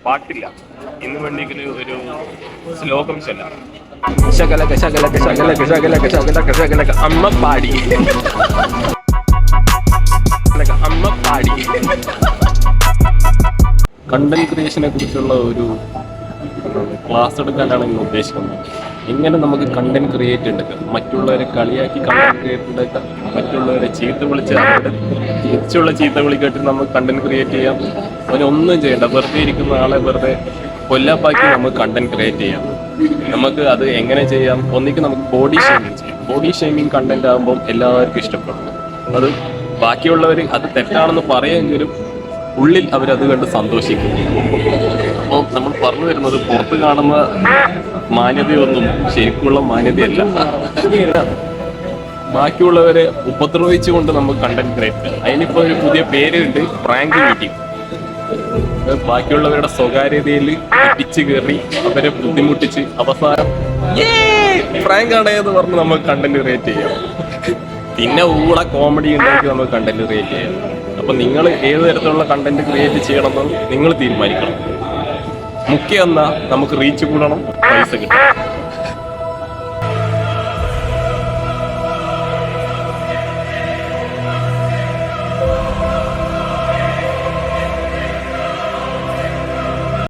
പാട്ടില്ല. ഇന്ന് വേണ്ടിയെങ്കിൽ ഒരു ശ്ലോകം ചൊല്ലാം. ശകലക ശകലക ശകലക ശകലക ശകലക ശകലക അമ്മ പാടി അമ്മ പാടി. കണ്ടന്റ് ക്രിയേഷനെ കുറിച്ചുള്ള ഒരു ക്ലാസ് എടുക്കാനാണ് ഇന്ന് ഉദ്ദേശിക്കുന്നത്. എങ്ങനെ നമുക്ക് കണ്ടന്റ് ക്രിയേറ്റ് ഉണ്ടാക്കാം, മറ്റുള്ളവരെ കളിയാക്കി കണ്ടന്റ് ക്രിയേറ്റ് ഉണ്ടാക്കാം, മറ്റുള്ളവരെ ചീത്ത വിളിച്ച് അവരുടെ തിരിച്ചുള്ള ചീത്ത വിളി കേട്ട് നമുക്ക് കണ്ടന്റ് ക്രിയേറ്റ് ചെയ്യാം. അവനൊന്നും ചെയ്യണ്ട, വെറുതെ ഇരിക്കുന്ന ആളെ വെറുതെ കൊല്ലാപ്പാക്കി നമുക്ക് കണ്ടന്റ് ക്രിയേറ്റ് ചെയ്യാം. നമുക്ക് അത് എങ്ങനെ ചെയ്യാം? ഒന്നിക്ക് നമുക്ക് ബോഡി ഷെയ്മിങ് ചെയ്യാം. ബോഡി ഷെയ്മിങ് കണ്ടന്റ് ആകുമ്പോൾ എല്ലാവർക്കും ഇഷ്ടപ്പെടും. അത് ബാക്കിയുള്ളവർ അത് തെറ്റാണെന്ന് പറയുമെങ്കിലും ഉള്ളിൽ അവരത് കണ്ട് സന്തോഷിക്കും. അപ്പോൾ നമ്മൾ പറഞ്ഞു വരുന്നത് പുറത്ത് കാണുന്ന മാന്യതയൊന്നും ശരിക്കുള്ള മാന്യതയല്ല. ബാക്കിയുള്ളവരെ ഉപദ്രവിച്ചുകൊണ്ട് നമുക്ക് കണ്ടന്റ് ക്രിയേറ്റ്. അതിനിപ്പോൾ ഒരു പുതിയ പേരുണ്ട്, പ്രാങ്ക് മീറ്റിംഗ്. ബാക്കിയുള്ളവരുടെ സ്വകാര്യതയിൽ ഇടിച്ചു കയറി അവരെ ബുദ്ധിമുട്ടിച്ച് അവസാനം പ്രാങ്ക് ആണെന്ന് പറഞ്ഞ് നമുക്ക് കണ്ടന്റ് ക്രിയേറ്റ് ചെയ്യാം. പിന്നെ ഊള കോമഡി ഉണ്ടാക്കി നമുക്ക് കണ്ടന്റ് ക്രിയേറ്റ് ചെയ്യാം. അപ്പൊ നിങ്ങൾ ഏത് തരത്തിലുള്ള കണ്ടന്റ് ക്രിയേറ്റ് ചെയ്യണമെന്ന് നിങ്ങൾ തീരുമാനിക്കണം. മുഖ്യം എന്നാ നമുക്ക് റീച്ച് കൂടണം, പൈസ കിട്ടണം.